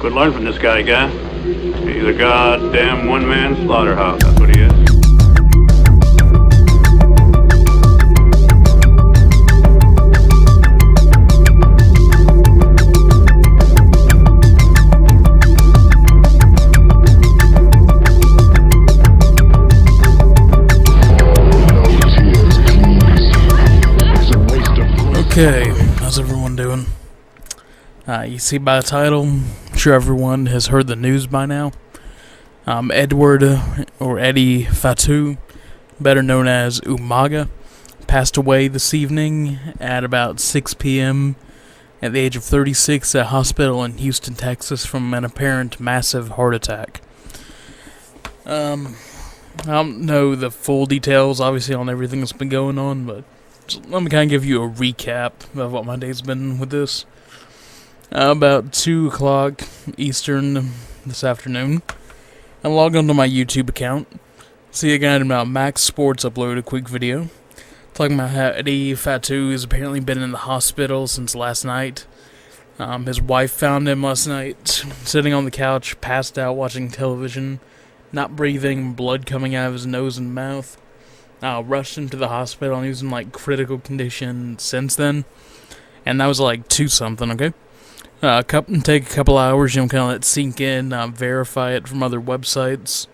Could learn from this guy. He's a goddamn one-man slaughterhouse. That's what he is. Okay, how's everyone doing? You see by the title, I'm sure everyone has heard the news by now. Edward, or Eddie Fatou, better known as Umaga, passed away this evening at about 6 p.m. at the age of 36 at a hospital in Houston, Texas from an apparent massive heart attack. I don't know the full details, obviously, on everything that's been going on, but let me kind of give you a recap of what my day's been with this. About 2 o'clock Eastern this afternoon, I logged onto my YouTube account. See a guy about Max Sports upload a quick video talking about how Eddie Fatou has apparently been in the hospital since last night. His wife found him last night sitting on the couch, passed out watching television, not breathing, blood coming out of his nose and mouth. Rushed him to the hospital, and he was in critical condition since then. And that was 2-something, okay? Take a couple hours, kind of let it sink in, verify it from other websites.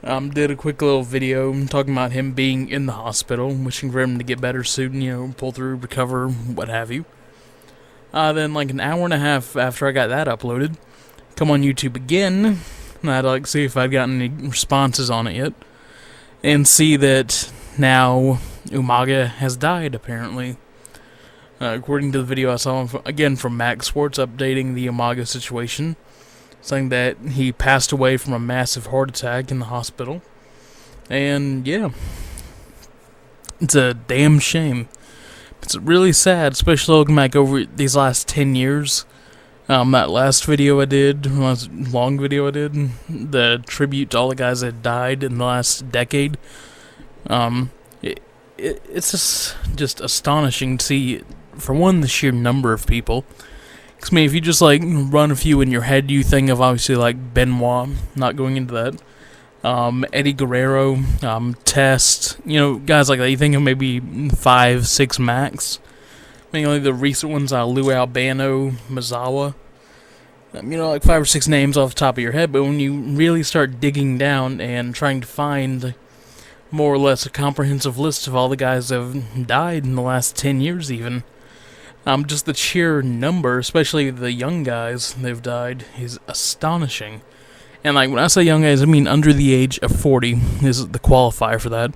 Did a quick little video talking about him being in the hospital, wishing for him to get better soon, pull through, recover, what have you. Then an hour and a half after I got that uploaded, come on YouTube again, and I'd see if I'd gotten any responses on it yet. And see that now Umaga has died, apparently. According to the video I saw, again from Max Sports, updating the Umaga situation, saying that he passed away from a massive heart attack in the hospital. And, yeah, it's a damn shame. It's really sad, especially looking back over these last 10 years. That last video I did, long video I did, the tribute to all the guys that died in the last decade. It's just astonishing to see, for one, the sheer number of people. Because, if you just, run a few in your head, you think of, obviously, Benoit, not going into that. Eddie Guerrero, Test, guys like that. You think of maybe 5, 6 max. Only the recent ones, Lou Albano, Mazawa. 5 or 6 names off the top of your head, but when you really start digging down and trying to find more or less a comprehensive list of all the guys that have died in the last 10 years even, just the sheer number, especially the young guys that have died, is astonishing. And when I say young guys, I mean under the age of 40 is the qualifier for that.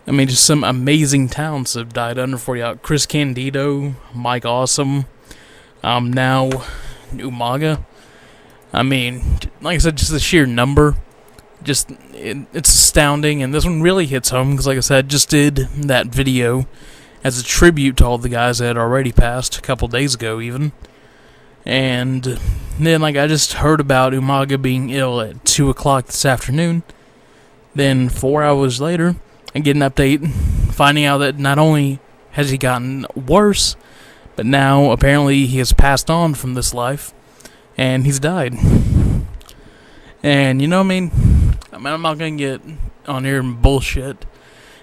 Just some amazing talents have died under 40. Chris Candido, Mike Awesome, now Umaga. Like I said, just the sheer number, it's astounding. And this one really hits home because, like I said, I just did that video as a tribute to all the guys that had already passed a couple days ago, even. And then, I just heard about Umaga being ill at 2 o'clock this afternoon. Then 4 hours later, I get an update finding out that not only has he gotten worse, but now apparently he has passed on from this life, and he's died. And I'm not gonna get on here and bullshit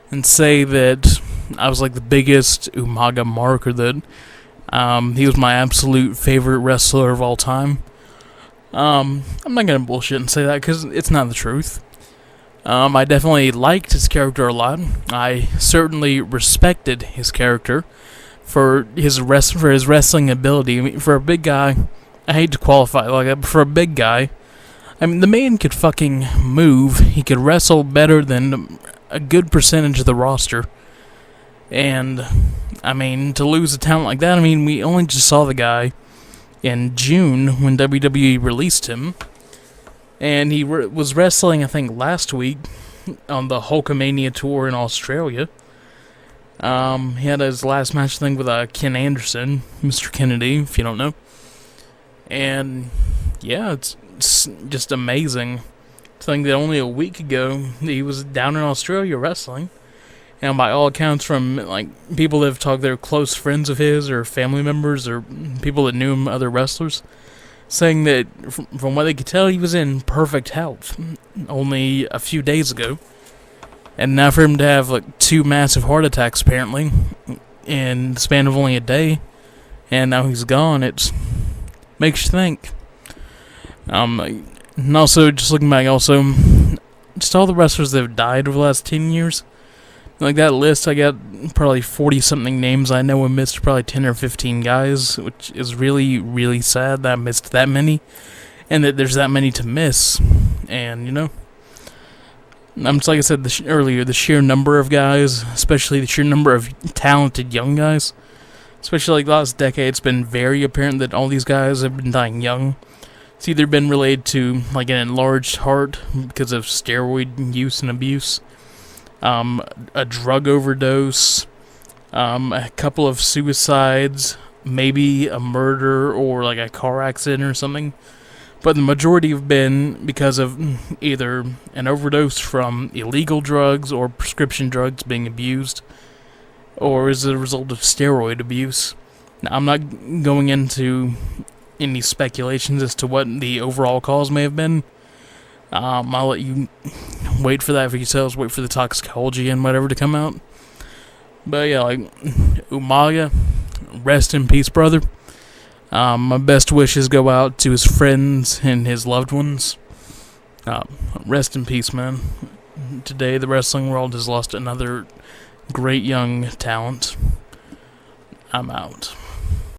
and say that I was the biggest Umaga mark, or that he was my absolute favorite wrestler of all time. I'm not gonna bullshit and say that because it's not the truth. I definitely liked his character a lot. I certainly respected his character for his wrestling ability. For a big guy, I hate to qualify like that, but for a big guy, the man could fucking move. He could wrestle better than a good percentage of the roster. And, to lose a talent like that, we only just saw the guy in June when WWE released him. And he was wrestling, I think, last week on the Hulkamania tour in Australia. He had his last match, I think, with Ken Anderson, Mr. Kennedy, if you don't know. And, yeah, it's just amazing to think that only a week ago he was down in Australia wrestling. And by all accounts, from people that have talked, they're close friends of his, or family members, or people that knew him, other wrestlers, saying that from what they could tell, he was in perfect health only a few days ago. And now for him to have like 2 massive heart attacks apparently in the span of only a day, and now he's gone, it makes you think. And also, just looking back, also, just all the wrestlers that have died over the last 10 years. Like that list, I got probably 40-something names. I know I missed probably 10 or 15 guys, which is really, really sad that I missed that many, and that there's that many to miss. And, just like I said earlier, the sheer number of guys, especially the sheer number of talented young guys, especially like the last decade, it's been very apparent that all these guys have been dying young. It's either been related to like an enlarged heart because of steroid use and abuse, a drug overdose, a couple of suicides, maybe a murder or like a car accident or something. But the majority have been because of either an overdose from illegal drugs or prescription drugs being abused, or as a result of steroid abuse. Now, I'm not going into any speculations as to what the overall cause may have been. I'll let you wait for that for yourselves, wait for the toxicology and whatever to come out. But yeah, like, Umaga, rest in peace, brother. My best wishes go out to his friends and his loved ones. Rest in peace, man. Today, the wrestling world has lost another great young talent. I'm out.